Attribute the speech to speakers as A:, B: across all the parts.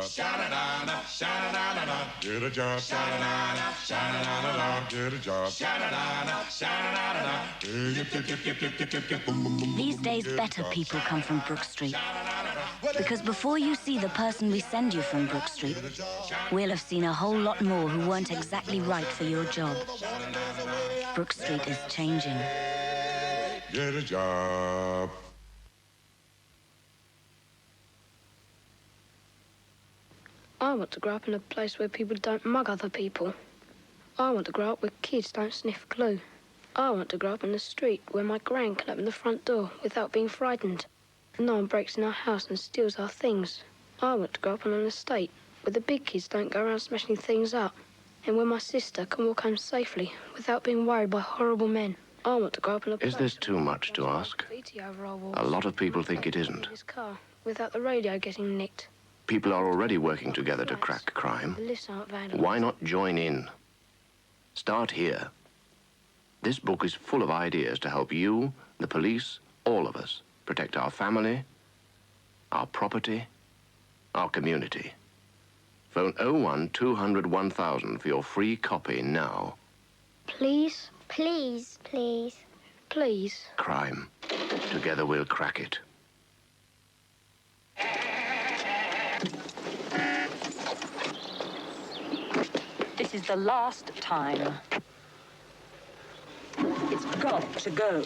A: Sha-da-da-da, sha-da-da-da-da. Get a job. Sha-da-da-da, sha-da-da-da-da. Get a job. Sha-da-da-da, sha-da-da-da-da.
B: These days, better people come from Brook Street. Because before you see the person we send you from Brook Street, we'll have seen a whole lot more who weren't exactly right for your job. Brook Street is changing.
A: Get a job.
C: I want to grow up in a place where people don't mug other people. I want to grow up where kids don't sniff glue. I want to grow up in the street where my gran can open the front door without being frightened. No one breaks in our house and steals our things. I want to grow up on an estate where the big kids don't go around smashing things up, and where my sister can walk home safely without being worried by horrible men. I want to grow up in a place...
D: Is this too much to ask? A lot of people think it isn't.
C: ...his car without the radio getting nicked.
D: People are already working together to crack crime. Why not join in? Start here. This book is full of ideas to help you, the police, all of us, protect our family, our property, our community. Phone 01-200-1000 for your free copy now.
C: Please?
E: Please, please.
C: Please.
D: Crime. Together we'll crack it.
F: This is the last time. It's got to go.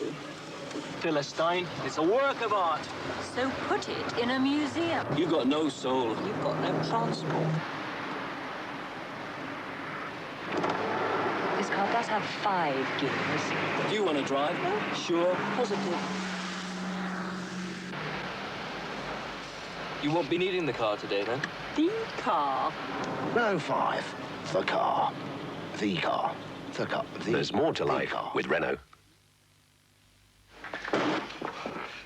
G: Philistine, it's a work of art.
F: So put it in a museum.
G: You've got no soul.
F: You've got no transport. This car does have 5 gears.
G: Do you want to drive?
F: No.
G: Sure.
F: Positive.
G: You won't be needing the car today, then?
F: The car.
D: No 5. The car. The car. The car.
H: There's more to life with Renault.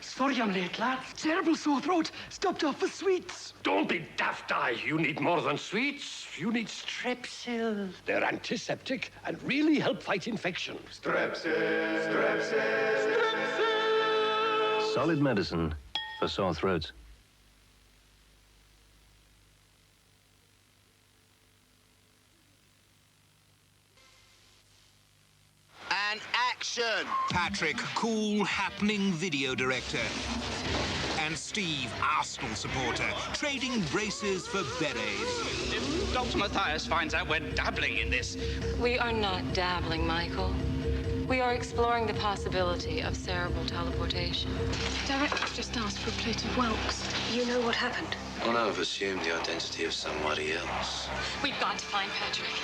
I: Sorry I'm late, lad. Terrible sore throat. Stopped off for sweets.
H: Don't be daft, You need more than sweets. You need Strepsils. They're antiseptic and really help fight infection.
A: Strepsils, Strepsils, Strepsils.
J: Solid medicine for sore throats.
K: And action! Patrick, cool, happening video director. And Steve, Arsenal supporter, trading braces for berets.
L: If Dr. Matthias finds out we're dabbling in this...
M: We are not dabbling, Michael. We are exploring the possibility of cerebral teleportation.
N: Director's just asked for a plate of whelks. You know what happened?
O: Well, now I've assumed the identity of somebody else.
M: We've got to find Patrick.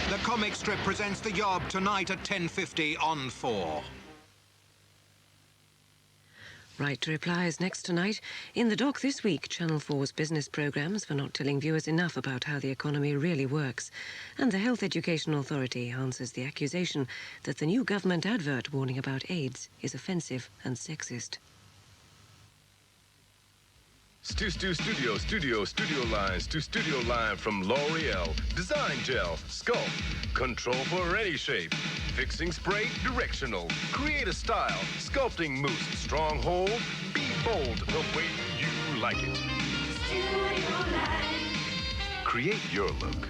K: The comic strip presents The Yob tonight at 10:50 on 4.
P: Right to Reply is next tonight. In the dock this week, Channel 4's business programmes for not telling viewers enough about how the economy really works. And the Health Education Authority answers the accusation that the new government advert warning about AIDS is offensive and sexist.
Q: Studio line from L'Oreal. Design gel, sculpt, control for any shape. Fixing spray, directional. Create a style, sculpting mousse, strong hold. Be bold the way you like it. Studio line. Create your look.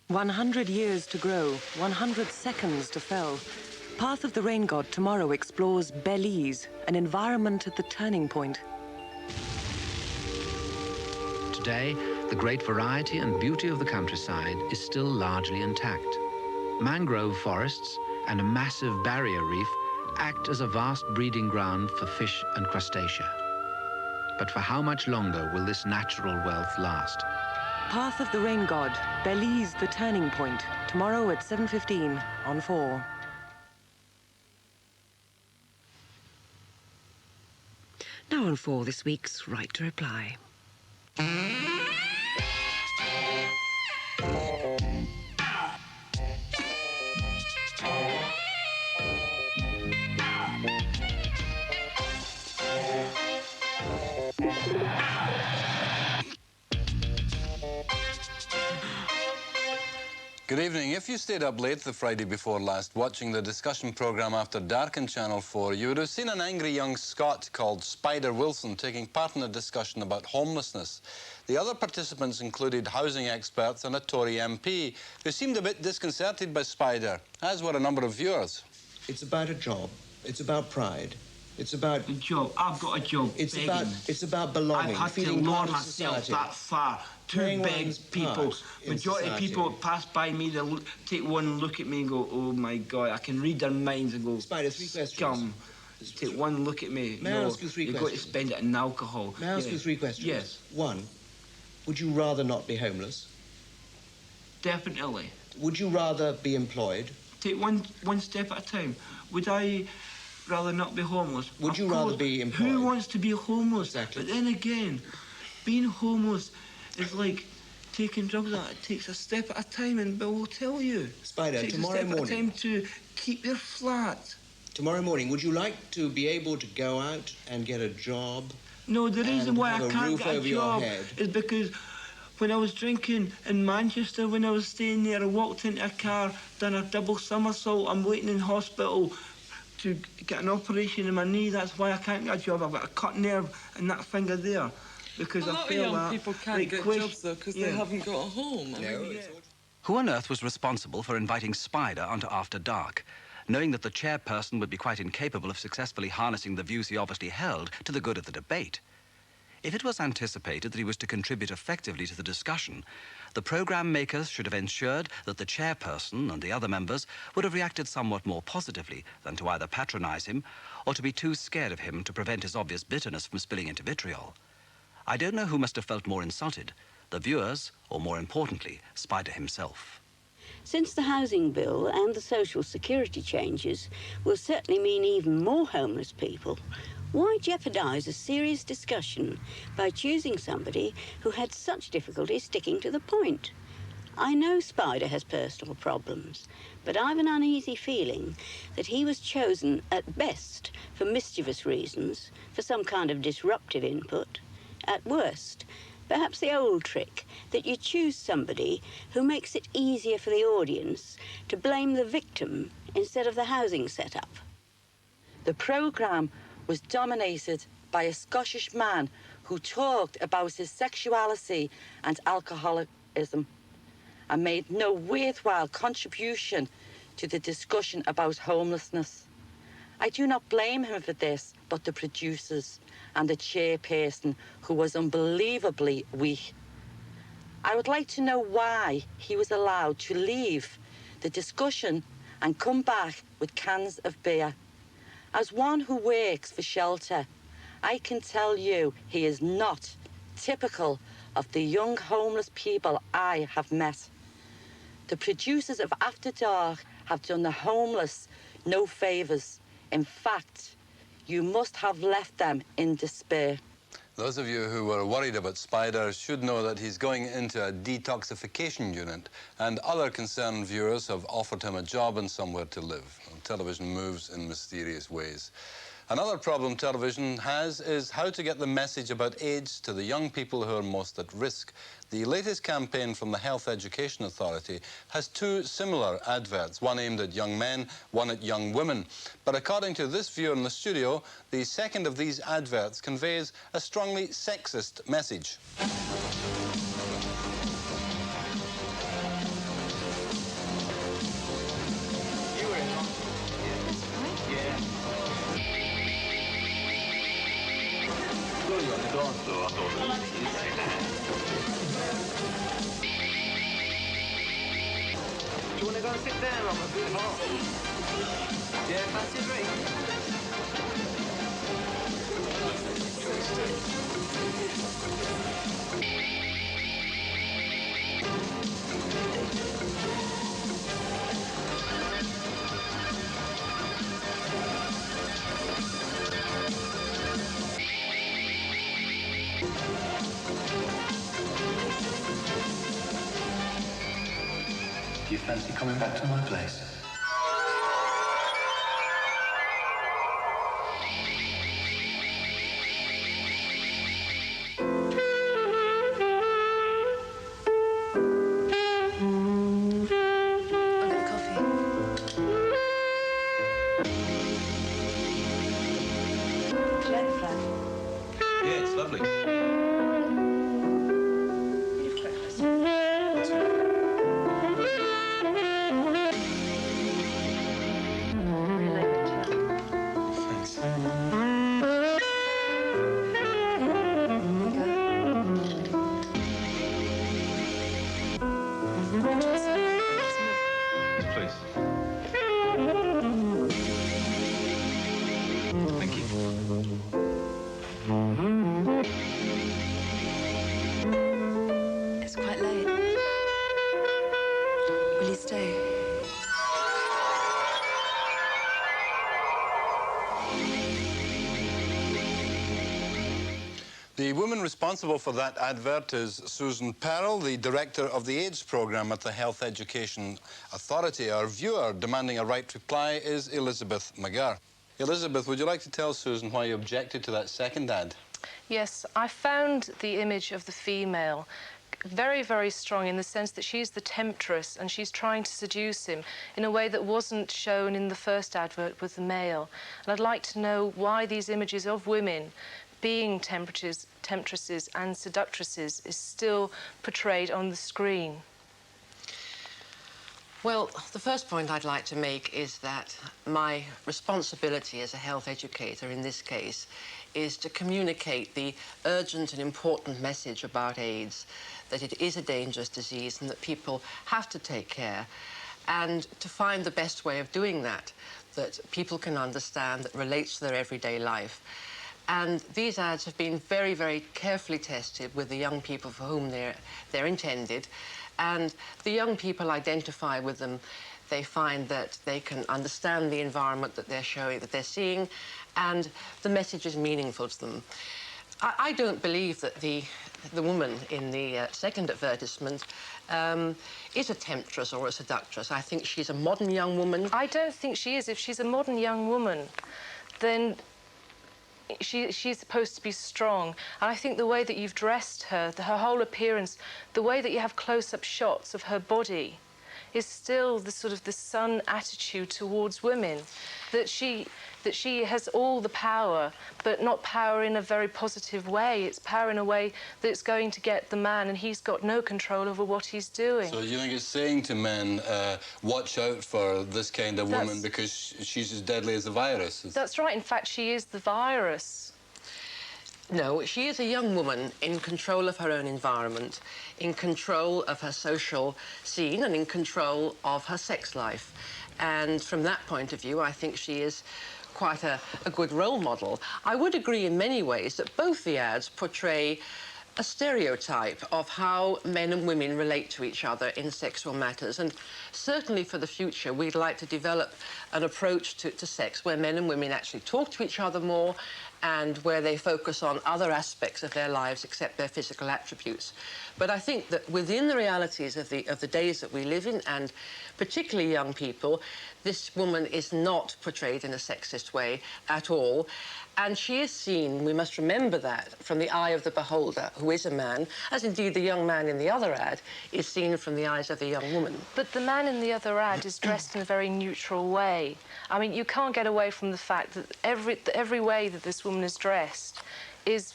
P: "100 years to grow, 100 seconds to fell. Path of the Rain God tomorrow explores Belize, an environment at the turning point.
R: Today, the great variety and beauty of the countryside is still largely intact. Mangrove forests and a massive barrier reef act as a vast breeding ground for fish and crustacea. But for how much longer will this natural wealth last?
P: Path of the Rain God, Belize the Turning Point, tomorrow at 7:15 on 4. Now on 4, this week's Right to Reply.
E: Good evening. If you stayed up late the Friday before last watching the discussion programme After Dark on Channel 4, you would have seen an angry young Scot called Spider Wilson taking part in a discussion about homelessness. The other participants included housing experts and a Tory MP who seemed a bit disconcerted by Spider, as were a number of viewers.
S: It's about a job. It's about pride. It's about...
T: A job. I've got a job.
S: It's about belonging.
T: I've had to lower myself that far to beg people. Majority of people that pass by me, they'll take one look at me and go, oh my God, I can read their minds and go,
S: Spider, 3 questions.
T: Scum. Take one look at me.
S: May I ask you 3 questions?
T: You've got to spend it in alcohol.
S: May I ask you 3 questions?
T: Yes.
S: 1, would you rather not be homeless?
T: Definitely.
S: Would you rather be employed?
T: Take one step at a time. Would I rather not be homeless?
S: Would you rather be employed?
T: Who wants to be homeless?
S: Exactly.
T: But then again, being homeless is like taking drugs. It takes a step at a time, and Bill will tell you.
S: Spider,
T: it takes
S: tomorrow
T: a step
S: morning.
T: at a time to keep your flat.
S: Tomorrow morning, would you like to be able to go out and get a job?
T: No, the reason why I can't get a job
S: head?
T: is because when I was drinking in Manchester, when I was staying there, I walked into a car, done a double somersault. I'm waiting in hospital to get an operation in my knee. That's why I can't get a job. I've got a cut nerve in that finger there. Because
U: a lot of young people can't get jobs, though, because they haven't got a home.
V: Who on earth was responsible for inviting Spider onto After Dark, knowing that the chairperson would be quite incapable of successfully harnessing the views he obviously held to the good of the debate? If it was anticipated that he was to contribute effectively to the discussion, the programme makers should have ensured that the chairperson and the other members would have reacted somewhat more positively than to either patronise him or to be too scared of him to prevent his obvious bitterness from spilling into vitriol. I don't know who must have felt more insulted, the viewers, or more importantly, Spider himself.
W: Since the housing bill and the social security changes will certainly mean even more homeless people, why jeopardise a serious discussion by choosing somebody who had such difficulty sticking to the point? I know Spider has personal problems, but I've an uneasy feeling that he was chosen at best for mischievous reasons, for some kind of disruptive input. At worst, perhaps the old trick that you choose somebody who makes it easier for the audience to blame the victim instead of the housing setup.
X: The programme was dominated by a Scottish man who talked about his sexuality and alcoholism and made no worthwhile contribution to the discussion about homelessness. I do not blame him for this, but the producers and the chairperson, who was unbelievably weak. I would like to know why he was allowed to leave the discussion and come back with cans of beer. As one who works for shelter, I can tell you he is not typical of the young homeless people I have met. The producers of After Dark have done the homeless no favours. In fact, you must have left them in despair.
E: Those of you who were worried about Spider should know that he's going into a detoxification unit, and other concerned viewers have offered him a job and somewhere to live. Television moves in mysterious ways. Another problem television has is how to get the message about AIDS to the young people who are most at risk. The latest campaign from the Health Education Authority has 2 similar adverts, one aimed at young men, one at young women. But according to this viewer in the studio, the second of these adverts conveys a strongly sexist message.
Y: Do you want to go and sit there? I'm a bit hot. Yeah, fancy a drink?
O: Fancy coming back to my place?
V: Yeah, it's lovely. Please. Thank you.
B: It's quite late. Will you stay?
E: The woman responsible for that advert is Susan Pearl, the director of the AIDS program at the Health Education Authority. Our viewer demanding a right reply is Elizabeth McGurr. Elizabeth, would you like to tell Susan why you objected to that second ad?
C: Yes, I found the image of the female very, very strong in the sense that she's the temptress and she's trying to seduce him in a way that wasn't shown in the first advert with the male. And I'd like to know why these images of women being temptresses and seductresses is still portrayed on the screen.
D: Well, the first point I'd like to make is that my responsibility as a health educator in this case is to communicate the urgent and important message about AIDS, that it is a dangerous disease and that people have to take care, and to find the best way of doing that, that people can understand, that relates to their everyday life. And these ads have been very, very carefully tested with the young people for whom they're intended. And the young people identify with them. They find that they can understand the environment that they're showing, that they're seeing, and the message is meaningful to them. I don't believe that the woman in the second advertisement is a temptress or a seductress. I think she's a modern young woman.
C: I don't think she is. If she's a modern young woman, then she's supposed to be strong. And I think the way that you've dressed her, her whole appearance, the way that you have close-up shots of her body is still the sort of the sun attitude towards women, that she has all the power, but not power in a very positive way. It's power in a way that's going to get the man, and he's got no control over what he's doing.
E: So you think it's saying to men, watch out for this kind of woman because she's as deadly as the virus?
C: That's right. In fact, she is the virus.
D: No, she is a young woman in control of her own environment, in control of her social scene and in control of her sex life. And from that point of view, I think she is quite a good role model. I would agree in many ways that both the ads portray a stereotype of how men and women relate to each other in sexual matters. And certainly for the future, we'd like to develop an approach to sex where men and women actually talk to each other more and where they focus on other aspects of their lives except their physical attributes. But I think that within the realities of the days that we live in, and particularly young people, this woman is not portrayed in a sexist way at all. And she is seen, we must remember that, from the eye of the beholder, who is a man, as indeed the young man in the other ad is seen from the eyes of a young woman.
C: But the man in the other ad is dressed in a very neutral way. I mean, you can't get away from the fact that every way that this woman is dressed is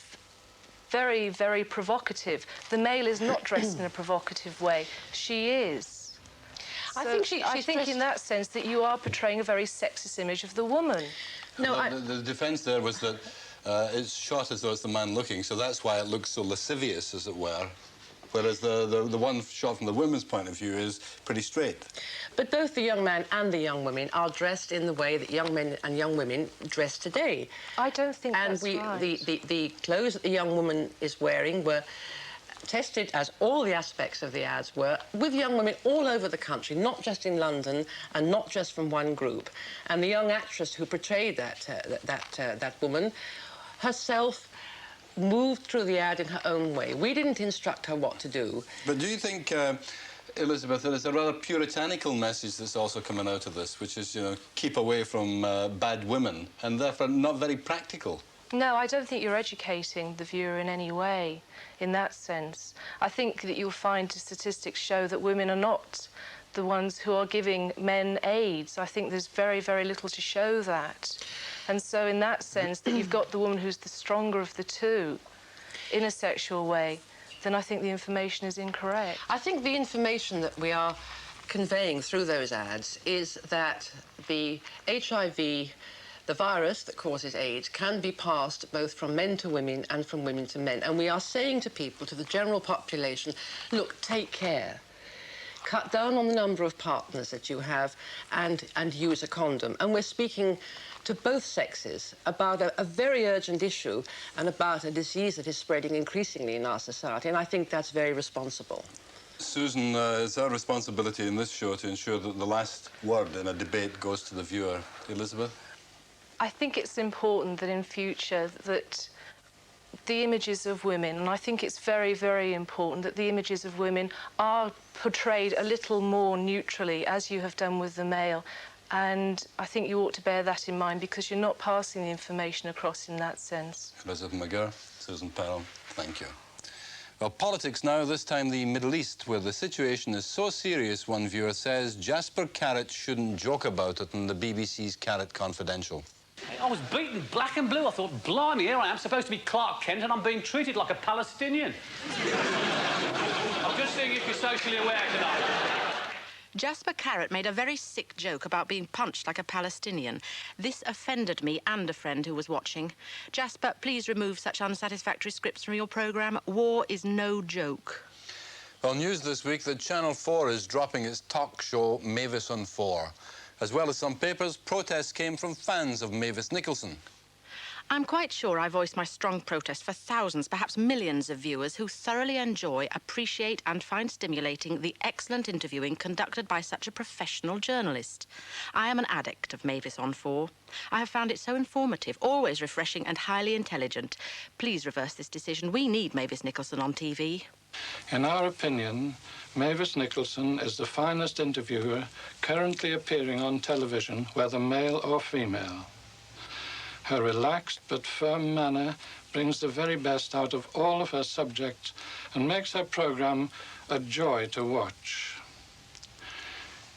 C: very, very provocative. The male is not dressed in a provocative way. She is.
D: I
C: think in that sense that you are portraying a very sexist image of the woman.
D: No,
E: the defence there was that it's shot as though it's the man looking, so that's why it looks so lascivious, as it were. Whereas the one shot from the woman's point of view is pretty straight.
D: But both the young man and the young women are dressed in the way that young men and young women dress today.
C: I don't think that's right.
D: The clothes that the young woman is wearing were tested, as all the aspects of the ads were, with young women all over the country, not just in London and not just from one group. And the young actress who portrayed that woman herself moved through the ad in her own way. We didn't instruct her what to do.
E: But do you think Elizabeth, there's a rather puritanical message that's also coming out of this, which is, you know, keep away from bad women, and therefore not very practical.
C: No, I don't think you're educating the viewer in any way in that sense. I think that you'll find statistics show that women are not the ones who are giving men AIDS. I think there's very, very little to show that. And so in that sense, that you've got the woman who's the stronger of the two in a sexual way, then I think the information is incorrect.
D: I think the information that we are conveying through those ads is that the HIV, the virus that causes AIDS, can be passed both from men to women and from women to men. And we are saying to people, to the general population, look, take care. Cut down on the number of partners that you have and use a condom. And we're speaking to both sexes about a very urgent issue and about a disease that is spreading increasingly in our society, and I think that's very responsible.
E: Susan, it's our responsibility in this show to ensure that the last word in a debate goes to the viewer. Elizabeth?
C: I think it's important that in future that the images of women, and I think it's very, very important that the images of women are portrayed a little more neutrally, as you have done with the male. And I think you ought to bear that in mind because you're not passing the information across in that sense.
E: Elizabeth McGurr, Susan Perel, thank you. Well, politics now, this time the Middle East, where the situation is so serious, one viewer says Jasper Carrott shouldn't joke about it in the BBC's Carrott Confidential.
A: I was beaten black and blue. I thought, blimey, here I am, supposed to be Clark Kent, and I'm being treated like a Palestinian. I'm just seeing if you're socially aware tonight.
F: Jasper Carrott made a very sick joke about being punched like a Palestinian. This offended me and a friend who was watching. Jasper, please remove such unsatisfactory scripts from your programme. War is no joke.
E: Well, news this week that Channel 4 is dropping its talk show Mavis on 4. As well as some papers, protests came from fans of Mavis Nicholson.
F: I'm quite sure I voiced my strong protest for thousands, perhaps millions of viewers who thoroughly enjoy, appreciate and find stimulating the excellent interviewing conducted by such a professional journalist. I am an addict of Mavis on 4. I have found it so informative, always refreshing and highly intelligent. Please reverse this decision. We need Mavis Nicholson on TV.
G: In our opinion, Mavis Nicholson is the finest interviewer currently appearing on television, whether male or female. Her relaxed but firm manner brings the very best out of all of her subjects and makes her programme a joy to watch.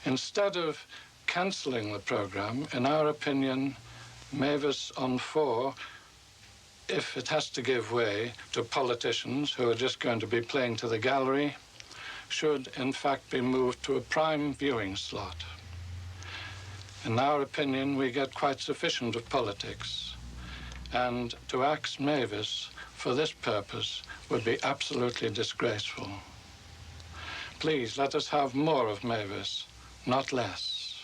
G: Instead of cancelling the programme, in our opinion, Mavis on 4, if it has to give way to politicians who are just going to be playing to the gallery, should in fact be moved to a prime viewing slot. In our opinion, we get quite sufficient of politics, and to axe Mavis for this purpose would be absolutely disgraceful. Please, let us have more of Mavis, not less.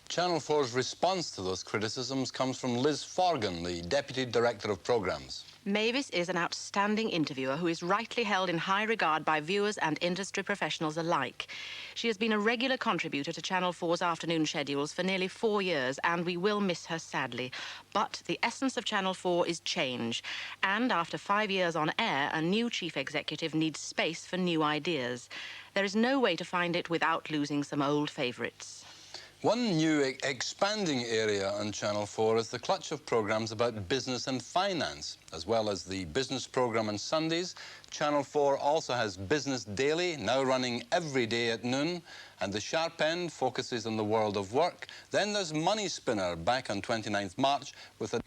E: Channel 4's response to those criticisms comes from Liz Forgan, the Deputy Director of Programmes.
F: Mavis is an outstanding interviewer who is rightly held in high regard by viewers and industry professionals alike. She has been a regular contributor to Channel 4's afternoon schedules for nearly 4 years, and we will miss her sadly. But the essence of Channel 4 is change, and after 5 years on air, a new chief executive needs space for new ideas. There is no way to find it without losing some old favourites.
E: One new expanding area on Channel 4 is the clutch of programmes about business and finance. As well as the business programme on Sundays, Channel 4 also has Business Daily, now running every day at noon, and The Sharp End focuses on the world of work. Then there's Money Spinner, back on 29th March, with a